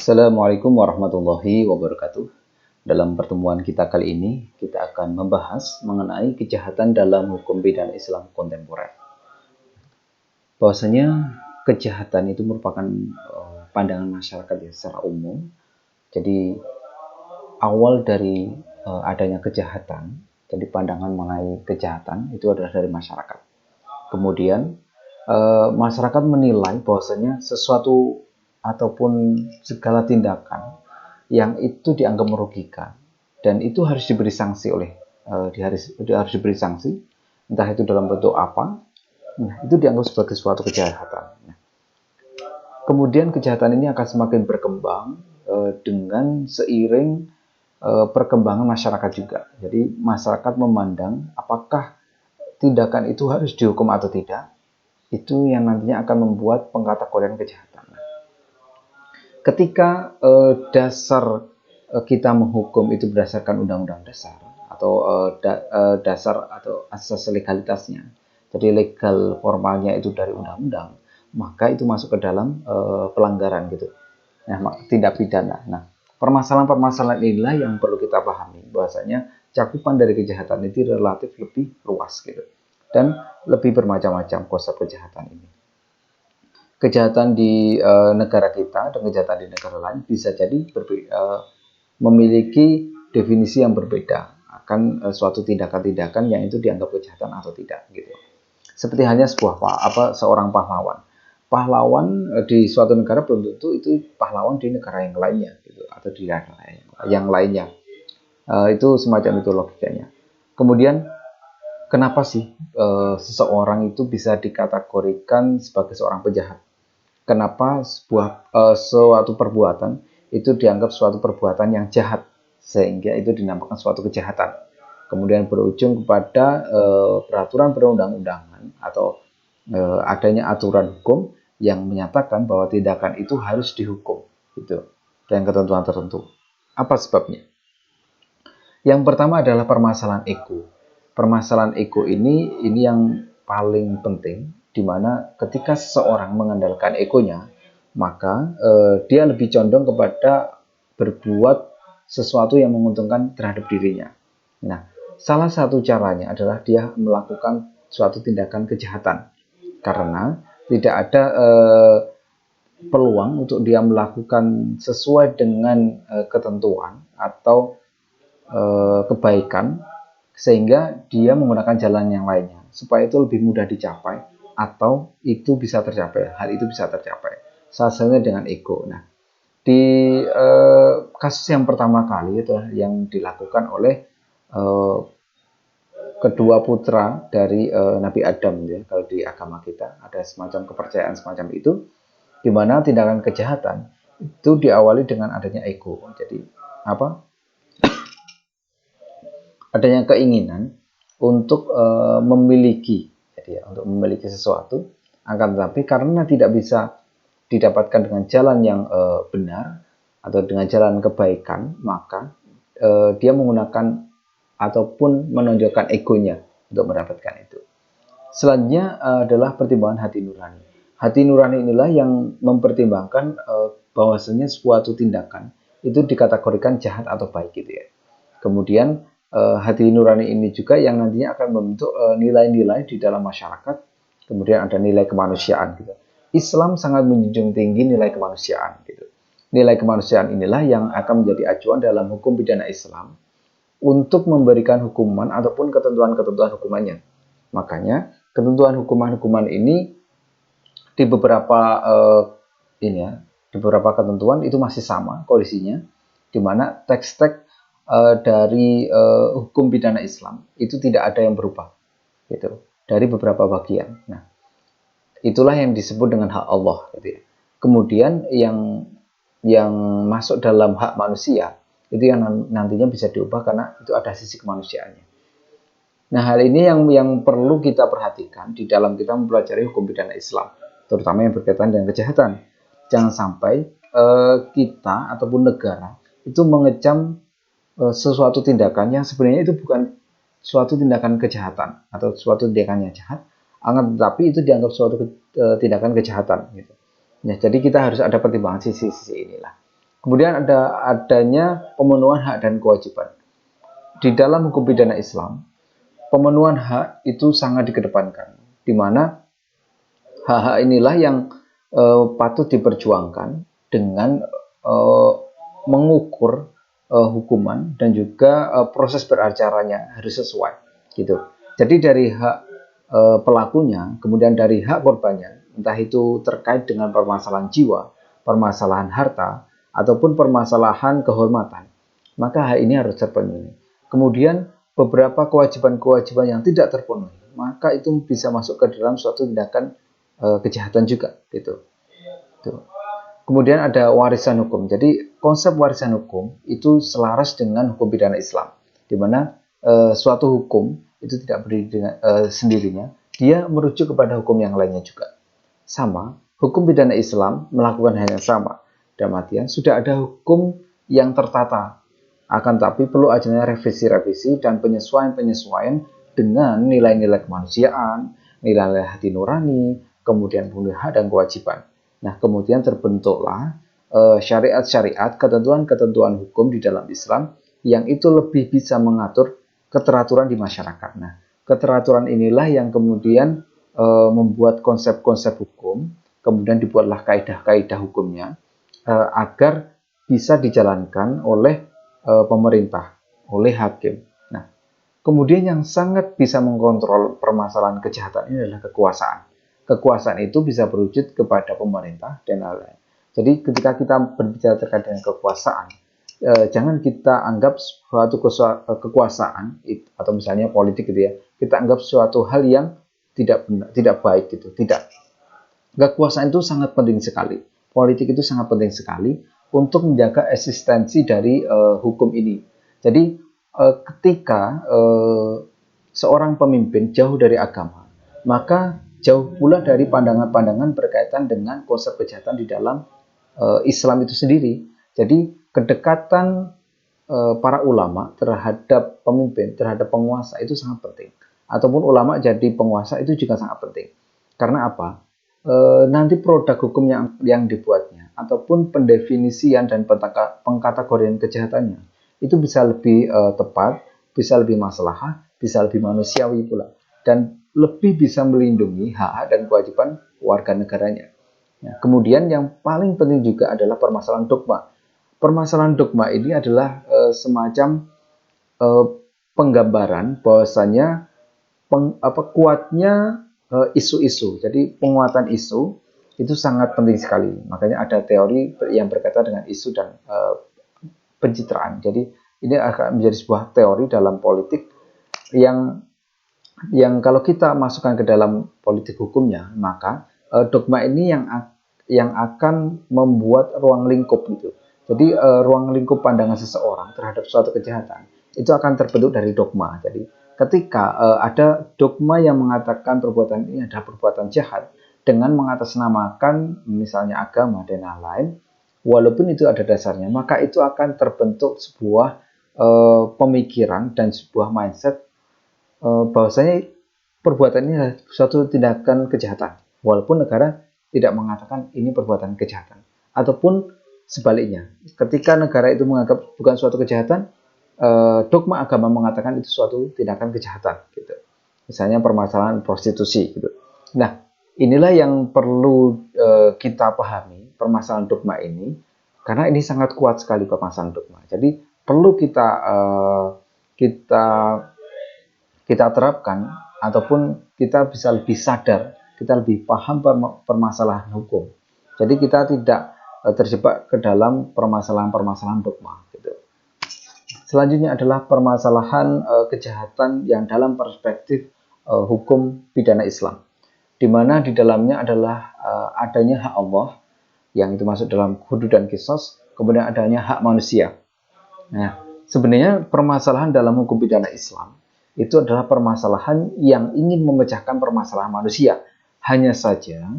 Assalamualaikum warahmatullahi wabarakatuh. Dalam pertemuan kita kali ini, kita akan membahas mengenai kejahatan dalam hukum pidana Islam kontemporer. Bahwasanya kejahatan itu merupakan pandangan masyarakat ya, secara umum. Jadi awal dari adanya kejahatan, jadi pandangan mengenai kejahatan itu adalah dari masyarakat. Kemudian masyarakat menilai bahwasanya sesuatu ataupun segala tindakan yang itu dianggap merugikan dan itu harus diberi sanksi harus diberi sanksi, entah itu dalam bentuk apa. Nah, itu dianggap sebagai suatu kejahatan. Nah, kemudian kejahatan ini akan semakin berkembang dengan seiring perkembangan masyarakat juga. Jadi masyarakat memandang apakah tindakan itu harus dihukum atau tidak, itu yang nantinya akan membuat pengkategorian kejahatan. Ketika dasar kita menghukum itu berdasarkan undang-undang dasar atau dasar atau asas legalitasnya, jadi legal formalnya itu dari undang-undang, maka itu masuk ke dalam pelanggaran gitu. Nah, tindak pidana. Nah, permasalahan-permasalahan inilah yang perlu kita pahami, bahwasanya cakupan dari kejahatan itu relatif lebih luas gitu dan lebih bermacam-macam konsep kejahatan ini. Kejahatan di negara kita dan kejahatan di negara lain bisa jadi memiliki definisi yang berbeda akan suatu tindakan-tindakan yang itu dianggap kejahatan atau tidak gitu. Seperti hanya seorang pahlawan. Pahlawan di suatu negara belum tentu itu pahlawan di negara yang lainnya gitu, atau di negara yang lainnya. Itu semacam itu logikanya. Kemudian kenapa sih seseorang itu bisa dikategorikan sebagai seorang penjahat? Kenapa suatu perbuatan itu dianggap suatu perbuatan yang jahat sehingga itu dinamakan suatu kejahatan, kemudian berujung kepada peraturan perundang-undangan atau adanya aturan hukum yang menyatakan bahwa tindakan itu harus dihukum gitu dengan ketentuan tertentu. Apa sebabnya? Yang pertama adalah permasalahan ego. Permasalahan ego ini yang paling penting, di mana ketika seseorang mengandalkan egonya, maka dia lebih condong kepada berbuat sesuatu yang menguntungkan terhadap dirinya. Nah, salah satu caranya adalah dia melakukan suatu tindakan kejahatan, karena tidak ada peluang untuk dia melakukan sesuai dengan ketentuan atau kebaikan, sehingga dia menggunakan jalan yang lainnya supaya itu lebih mudah dicapai atau itu bisa tercapai, hal itu bisa tercapai, salah satunya dengan ego. Nah, di kasus yang pertama kali itu yang dilakukan oleh kedua putra dari Nabi Adam ya. Kalau di agama kita ada semacam kepercayaan semacam itu, di mana tindakan kejahatan itu diawali dengan adanya ego. Jadi adanya keinginan untuk memiliki, jadi untuk memiliki sesuatu, akan tetapi karena tidak bisa didapatkan dengan jalan yang benar atau dengan jalan kebaikan, maka dia menggunakan ataupun menonjolkan egonya untuk mendapatkan itu. Selanjutnya adalah pertimbangan hati nurani. Hati nurani inilah yang mempertimbangkan bahwasanya suatu tindakan itu dikategorikan jahat atau baik gitu ya. Kemudian hati nurani ini juga yang nantinya akan membentuk nilai-nilai di dalam masyarakat. Kemudian ada nilai kemanusiaan gitu. Islam sangat menjunjung tinggi nilai kemanusiaan gitu. Nilai kemanusiaan inilah yang akan menjadi acuan dalam hukum pidana Islam untuk memberikan hukuman ataupun ketentuan-ketentuan hukumannya. Makanya ketentuan hukuman-hukuman ini di beberapa di beberapa ketentuan itu masih sama kondisinya, di mana teks-teks dari hukum pidana Islam itu tidak ada yang berubah gitu dari beberapa bagian. Nah, itulah yang disebut dengan hak Allah gitu ya. Kemudian yang masuk dalam hak manusia itu yang nantinya bisa diubah karena itu ada sisi kemanusiaannya. Nah, hal ini yang perlu kita perhatikan di dalam kita mempelajari hukum pidana Islam, terutama yang berkaitan dengan kejahatan. Jangan sampai kita ataupun negara itu mengecam sesuatu tindakan yang sebenarnya itu bukan suatu tindakan kejahatan atau suatu tindakan yang jahat, tetapi itu dianggap suatu tindakan kejahatan gitu. Nah, jadi kita harus ada pertimbangan sisi-sisi inilah. Kemudian adanya pemenuhan hak dan kewajiban. Di dalam hukum pidana Islam, pemenuhan hak itu sangat dikedepankan, di mana hak-hak inilah yang patut diperjuangkan dengan mengukur hukuman dan juga proses beracaranya harus sesuai gitu. Jadi dari hak pelakunya, kemudian dari hak korbannya, entah itu terkait dengan permasalahan jiwa, permasalahan harta, ataupun permasalahan kehormatan, maka hak ini harus terpenuhi. Kemudian beberapa kewajiban-kewajiban yang tidak terpenuhi, maka itu bisa masuk ke dalam suatu tindakan kejahatan juga gitu. Tuh. Kemudian ada warisan hukum. Jadi konsep warisan hukum itu selaras dengan hukum pidana Islam, di mana suatu hukum itu tidak berdiri dengan sendirinya, dia merujuk kepada hukum yang lainnya juga. Sama, hukum pidana Islam melakukan hal yang sama. Dalam artian sudah ada hukum yang tertata, akan tapi perlu adanya revisi-revisi dan penyesuaian-penyesuaian dengan nilai-nilai kemanusiaan, nilai-nilai hati nurani, kemudian pemenuhan hak dan kewajiban. Nah, kemudian terbentuklah syariat-syariat, ketentuan-ketentuan hukum di dalam Islam yang itu lebih bisa mengatur keteraturan di masyarakat. Nah, keteraturan inilah yang kemudian membuat konsep-konsep hukum, kemudian dibuatlah kaidah-kaidah hukumnya agar bisa dijalankan oleh pemerintah, oleh hakim. Nah, kemudian yang sangat bisa mengontrol permasalahan kejahatan ini adalah kekuasaan. Kekuasaan itu bisa berwujud kepada pemerintah dan lain-lain. Jadi ketika kita berbicara terkait dengan kekuasaan, jangan kita anggap suatu kekuasaan atau misalnya politik gitu ya, kita anggap suatu hal yang tidak baik gitu. Tidak. Kekuasaan itu sangat penting sekali. Politik itu sangat penting sekali untuk menjaga eksistensi dari hukum ini. Jadi ketika seorang pemimpin jauh dari agama, maka jauh pula dari pandangan-pandangan berkaitan dengan konsep kejahatan di dalam Islam itu sendiri. Jadi kedekatan para ulama terhadap pemimpin, terhadap penguasa itu sangat penting. Ataupun ulama jadi penguasa itu juga sangat penting. Karena apa? Nanti produk hukum yang dibuatnya ataupun pendefinisian dan pengkategorian kejahatannya itu bisa lebih tepat, bisa lebih maslahah, bisa lebih manusiawi pula, dan lebih bisa melindungi hak-hak dan kewajiban warga negaranya. Nah, kemudian yang paling penting juga adalah permasalahan dogma. Permasalahan dogma ini adalah semacam penggambaran bahwasanya kuatnya isu-isu. Jadi penguatan isu itu sangat penting sekali. Makanya ada teori yang berkaitan dengan isu dan pencitraan. Jadi ini akan menjadi sebuah teori dalam politik yang kalau kita masukkan ke dalam politik hukumnya, maka dogma ini yang akan membuat ruang lingkup gitu. Jadi ruang lingkup pandangan seseorang terhadap suatu kejahatan itu akan terbentuk dari dogma. Jadi ketika ada dogma yang mengatakan perbuatan ini adalah perbuatan jahat dengan mengatasnamakan misalnya agama dan lain-lain, walaupun itu ada dasarnya, maka itu akan terbentuk sebuah pemikiran dan sebuah mindset bahwasanya perbuatan ini adalah suatu tindakan kejahatan, walaupun negara tidak mengatakan ini perbuatan kejahatan. Ataupun sebaliknya, ketika negara itu menganggap bukan suatu kejahatan, dogma agama mengatakan itu suatu tindakan kejahatan gitu. Misalnya permasalahan prostitusi gitu. Nah, inilah yang perlu kita pahami permasalahan dogma ini, karena ini sangat kuat sekali permasalahan dogma. Jadi perlu kita terapkan ataupun kita bisa lebih sadar, kita lebih paham permasalahan hukum. Jadi kita tidak terjebak ke dalam permasalahan-permasalahan dogma gitu. Selanjutnya adalah permasalahan kejahatan yang dalam perspektif hukum pidana Islam, di mana di dalamnya adalah adanya hak Allah yang itu masuk dalam hudud dan qisas, kemudian adanya hak manusia. Nah, sebenarnya permasalahan dalam hukum pidana Islam itu adalah permasalahan yang ingin memecahkan permasalahan manusia. Hanya saja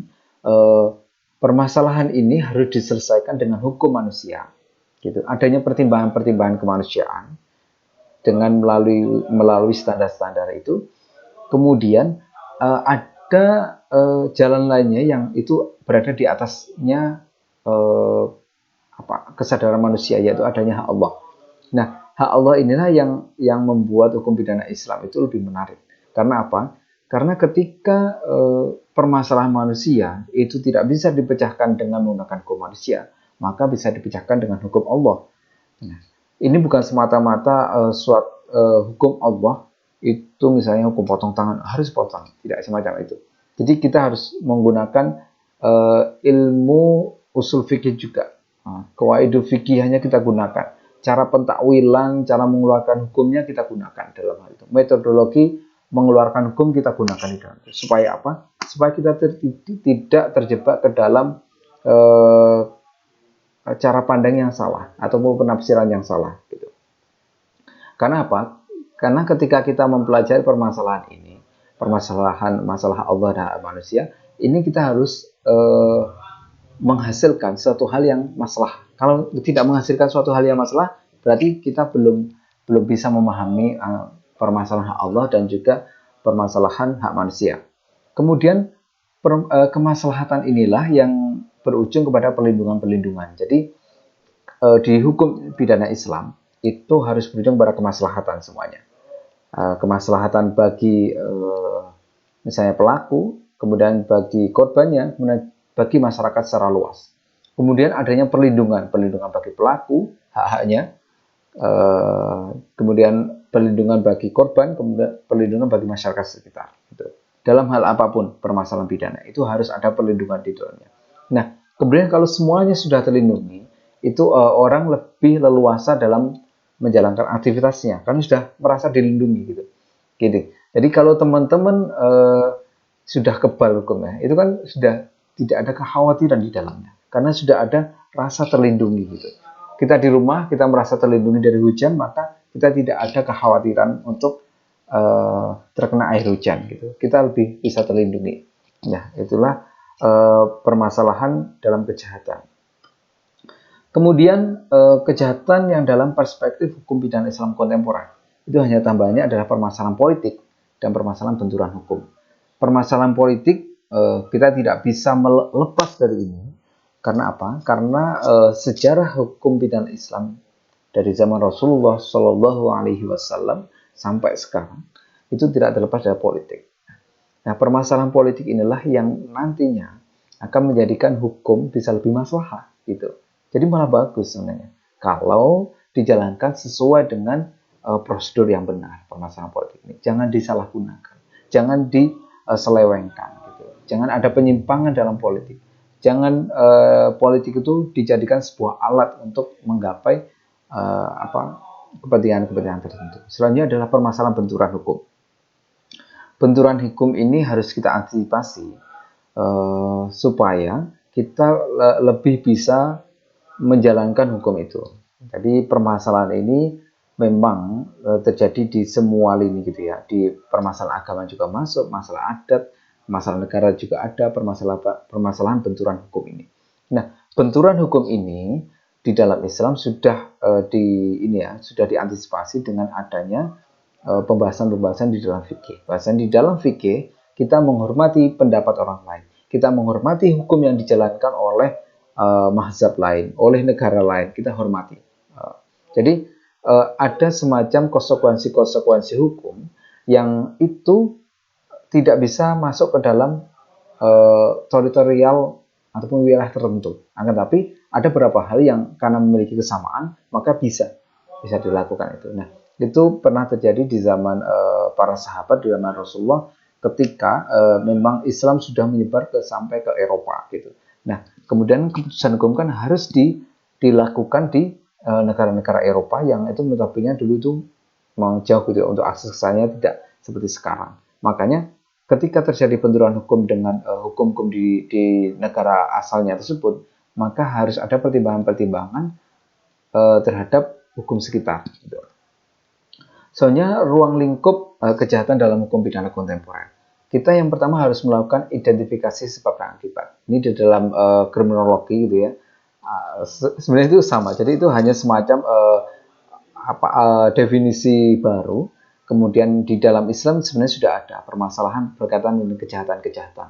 permasalahan ini harus diselesaikan dengan hukum manusia. Gitu. Adanya pertimbangan-pertimbangan kemanusiaan dengan melalui standar-standar itu, kemudian ada jalan lainnya yang itu berada di atasnya kesadaran manusia, yaitu adanya hak Allah. Nah, hak Allah inilah yang membuat hukum pidana Islam itu lebih menarik. Karena apa? Karena ketika permasalahan manusia itu tidak bisa dipecahkan dengan menggunakan hukum manusia, maka bisa dipecahkan dengan hukum Allah. Nah, ini bukan semata-mata hukum Allah itu misalnya hukum potong tangan harus potong, tidak semacam itu. Jadi kita harus menggunakan ilmu usul fikih juga. Qawaidul fikih hanya kita gunakan. Cara pentakwilan, cara mengeluarkan hukumnya kita gunakan dalam hal itu. Metodologi mengeluarkan hukum kita gunakan di dalam itu. Supaya apa? Supaya kita tidak terjebak ke dalam cara pandang yang salah ataupun penafsiran yang salah. Gitu. Karena apa? Karena ketika kita mempelajari permasalahan ini, masalah Allah dan manusia, ini kita harus menghasilkan suatu hal yang masalah. Kalau tidak menghasilkan suatu hal yang masalah, berarti kita belum bisa memahami permasalahan hak Allah dan juga permasalahan hak manusia. Kemudian kemaslahatan inilah yang berujung kepada perlindungan. Jadi di hukum pidana Islam itu harus berujung pada kemaslahatan semuanya. Kemaslahatan bagi misalnya pelaku, kemudian bagi korbannya, kemudian bagi masyarakat secara luas. Kemudian adanya perlindungan bagi pelaku, hak-haknya, kemudian perlindungan bagi korban, kemudian perlindungan bagi masyarakat sekitar. Gitu. Dalam hal apapun permasalahan pidana itu harus ada perlindungan di dalamnya. Nah, kemudian kalau semuanya sudah terlindungi, itu orang lebih leluasa dalam menjalankan aktivitasnya, karena sudah merasa dilindungi gitu. Jadi kalau teman-teman sudah kebal hukumnya, itu kan sudah tidak ada kekhawatiran di dalamnya, karena sudah ada rasa terlindungi gitu. Kita di rumah, kita merasa terlindungi dari hujan, maka kita tidak ada kekhawatiran untuk terkena air hujan gitu. Kita lebih bisa terlindungi. Ya, itulah permasalahan dalam kejahatan. Kemudian kejahatan yang dalam perspektif hukum pidana Islam kontemporer itu hanya tambahannya adalah permasalahan politik dan permasalahan benturan hukum. Permasalahan politik kita tidak bisa melepas dari ini. Karena apa? Karena sejarah hukum pidana Islam dari zaman Rasulullah Shallallahu Alaihi Wasallam sampai sekarang itu tidak terlepas dari politik. Nah, permasalahan politik inilah yang nantinya akan menjadikan hukum bisa lebih maslahah gitu. Jadi malah bagus sebenarnya kalau dijalankan sesuai dengan prosedur yang benar permasalahan politik ini. Jangan disalahgunakan, jangan diselewengkan gitu. Jangan ada penyimpangan dalam politik. Jangan politik itu dijadikan sebuah alat untuk menggapai kepentingan-kepentingan tertentu. Selanjutnya adalah permasalahan benturan hukum. Benturan hukum ini harus kita antisipasi supaya kita lebih bisa menjalankan hukum itu. Jadi permasalahan ini memang terjadi di semua lini gitu ya. Di permasalahan agama juga masuk, masalah adat, masalah negara juga ada, permasalahan benturan hukum ini. Nah, benturan hukum ini di dalam Islam sudah sudah diantisipasi dengan adanya pembahasan-pembahasan di dalam fikih. Bahasan di dalam fikih kita menghormati pendapat orang lain. Kita menghormati hukum yang dijalankan oleh mazhab lain, oleh negara lain. Kita hormati. Jadi ada semacam konsekuensi-konsekuensi hukum yang itu tidak bisa masuk ke dalam teritorial ataupun wilayah tertentu. Akan tapi ada beberapa hal yang karena memiliki kesamaan maka bisa dilakukan itu. Nah, itu pernah terjadi di zaman para sahabat, di zaman Rasulullah ketika memang Islam sudah menyebar sampai ke Eropa gitu. Nah, kemudian keputusan hukum kan harus dilakukan di negara-negara Eropa yang itu notabene dulu itu mau jauh gitu untuk akses ke sana tidak seperti sekarang. Makanya ketika terjadi benturan hukum dengan hukum-hukum di negara asalnya tersebut, maka harus ada pertimbangan-pertimbangan terhadap hukum sekitar. Gitu. Soalnya ruang lingkup kejahatan dalam hukum pidana kontemporer. Kita yang pertama harus melakukan identifikasi sebab dan akibat. Ini di dalam kriminologi gitu ya. Sebenarnya itu sama. Jadi itu hanya semacam definisi baru. Kemudian di dalam Islam sebenarnya sudah ada permasalahan berkaitan dengan kejahatan-kejahatan.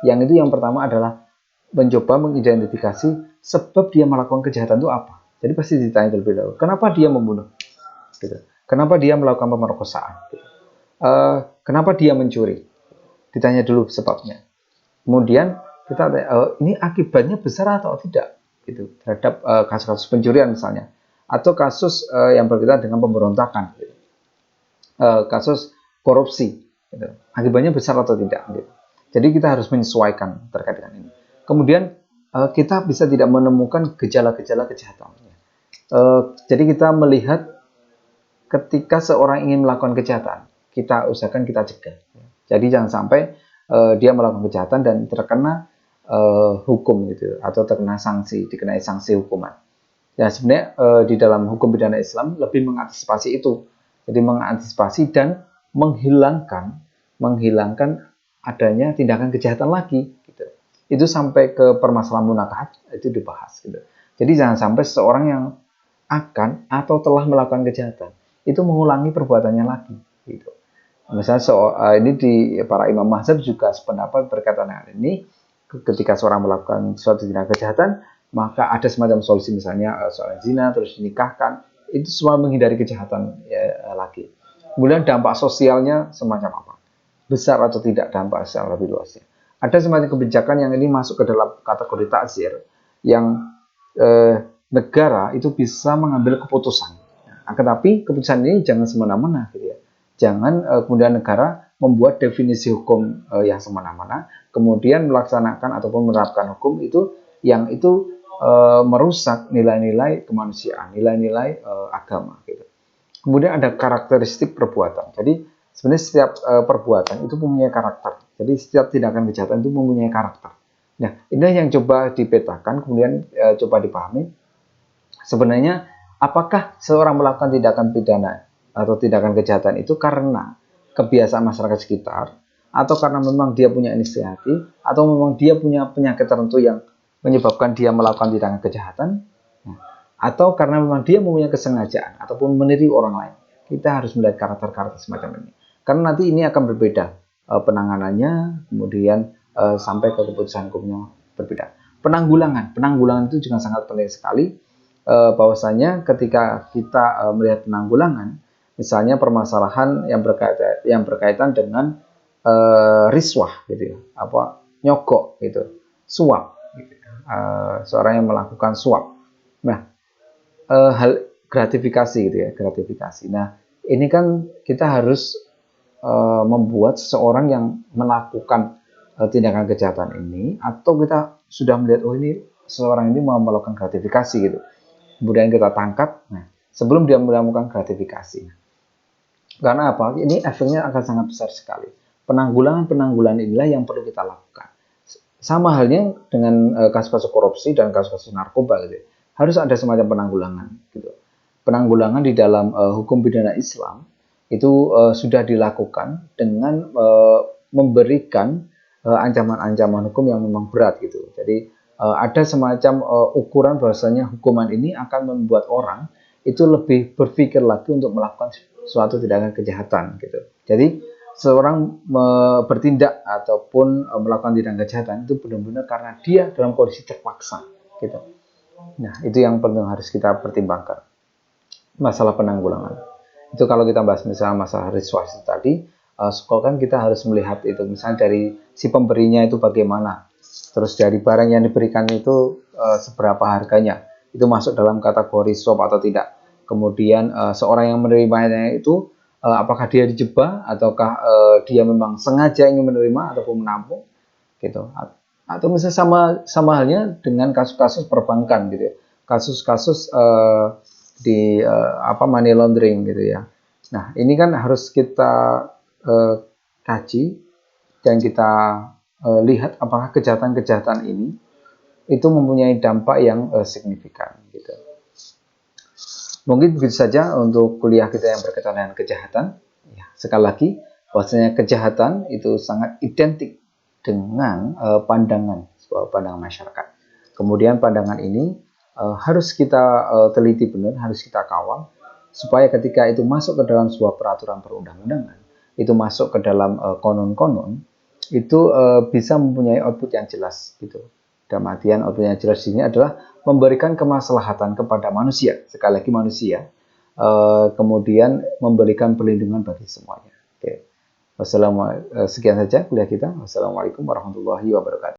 Yang itu yang pertama adalah mencoba mengidentifikasi sebab dia melakukan kejahatan itu apa. Jadi pasti ditanya terlebih dahulu, kenapa dia membunuh? Gitu. Kenapa dia melakukan pemerkosaan? Gitu. Kenapa dia mencuri? Ditanya dulu sebabnya. Kemudian kita ini akibatnya besar atau tidak? Gitu. Terhadap kasus-kasus pencurian misalnya, atau kasus yang berkaitan dengan pemberontakan, gitu. Kasus korupsi, gitu. Akibatnya besar atau tidak? Gitu. Jadi kita harus menyesuaikan terkait dengan ini. Kemudian kita bisa tidak menemukan gejala-gejala kejahatan. Jadi kita melihat ketika seorang ingin melakukan kejahatan, kita usahakan kita cegah. Jadi jangan sampai dia melakukan kejahatan dan terkena hukum gitu, atau terkena sanksi, dikenai sanksi hukuman. Ya sebenarnya di dalam hukum pidana Islam lebih mengantisipasi itu. Jadi mengantisipasi dan menghilangkan adanya tindakan kejahatan lagi. Gitu. Itu sampai ke permasalahan munakahat itu dibahas. Gitu. Jadi jangan sampai seseorang yang akan atau telah melakukan kejahatan itu mengulangi perbuatannya lagi. Gitu. Misalnya ini di para imam mazhab juga sependapat berkaitan dengan ini. Ketika seorang melakukan suatu tindakan kejahatan, maka ada semacam solusi, misalnya seorang zina terus dinikahkan, itu semua menghindari kejahatan lagi. Kemudian dampak sosialnya semacam apa? Besar atau tidak dampak secara lebih luasnya? Ada semacam kebijakan yang ini masuk ke dalam kategori takzir, yang negara itu bisa mengambil keputusan. Akan tapi keputusan ini jangan semena-mena, gitu ya. Jangan kemudian negara membuat definisi hukum yang semena-mena, kemudian melaksanakan ataupun menerapkan hukum itu yang itu merusak nilai-nilai kemanusiaan, nilai-nilai agama. Gitu. Kemudian ada karakteristik perbuatan. Jadi sebenarnya setiap perbuatan itu mempunyai karakter. Jadi setiap tindakan kejahatan itu mempunyai karakter. Nah, ini yang coba dipetakan, kemudian coba dipahami. Sebenarnya apakah seorang melakukan tindakan pidana atau tindakan kejahatan itu karena kebiasaan masyarakat sekitar, atau karena memang dia punya inisiatif, atau memang dia punya penyakit tertentu yang menyebabkan dia melakukan tindakan kejahatan, atau karena memang dia mempunyai kesengajaan ataupun meniru orang lain. Kita harus melihat karakter-karakter semacam ini, karena nanti ini akan berbeda penanganannya, kemudian sampai ke keputusan hukumnya berbeda. Penanggulangan itu juga sangat penting sekali. Bahwasanya ketika kita melihat penanggulangan, misalnya permasalahan yang berkaitan dengan riswah, gitu ya, apa nyogok, gitu, suap, gitu. Seorang yang melakukan suap. Nah, hal gratifikasi, gitu ya, gratifikasi. Nah, ini kan kita harus membuat seseorang yang melakukan tindakan kejahatan ini, atau kita sudah melihat ini seseorang ini mau melakukan gratifikasi, gitu. Kemudian kita tangkap, nah, sebelum dia melakukan gratifikasi. Karena apa? Ini efeknya akan sangat besar sekali. Penanggulangan inilah yang perlu kita lakukan. Sama halnya dengan kasus-kasus korupsi dan kasus-kasus narkoba, gitu. Harus ada semacam penanggulangan, gitu. Penanggulangan di dalam hukum pidana Islam itu sudah dilakukan dengan memberikan ancaman-ancaman hukum yang memang berat, gitu. Jadi ada semacam ukuran bahwasanya hukuman ini akan membuat orang itu lebih berpikir lagi untuk melakukan suatu tindakan kejahatan, gitu. Jadi seorang bertindak ataupun melakukan tindakan kejahatan itu benar-benar karena dia dalam kondisi terpaksa, gitu. Nah, itu yang penting harus kita pertimbangkan. Masalah penanggulangan. Itu kalau kita bahas misalnya masalah riswah tadi, kan kita harus melihat itu misalnya dari si pemberinya itu bagaimana. Terus dari barang yang diberikan itu seberapa harganya, itu masuk dalam kategori suap atau tidak. Kemudian seorang yang menerimanya itu apakah dia dijebak, ataukah dia memang sengaja ingin menerima ataupun menampung, gitu. Atau misalnya sama halnya dengan kasus-kasus perbankan, gitu ya. Kasus-kasus di money laundering, gitu ya. Nah, ini kan harus kita kaji dan kita lihat apakah kejahatan-kejahatan ini itu mempunyai dampak yang signifikan, gitu. Mungkin begitu saja untuk kuliah kita yang berkaitan dengan kejahatan. Ya, sekali lagi, bahwasanya kejahatan itu sangat identik dengan pandangan masyarakat. Kemudian pandangan ini harus kita teliti benar, harus kita kawal, supaya ketika itu masuk ke dalam sebuah peraturan perundang-undangan, itu masuk ke dalam konon-konon, itu bisa mempunyai output yang jelas, gitu. Dalam artian yang jelas di sini adalah memberikan kemaslahatan kepada manusia, sekali lagi manusia, kemudian memberikan perlindungan bagi semuanya. Oke. Sekian saja kuliah kita. Wassalamualaikum warahmatullahi wabarakatuh.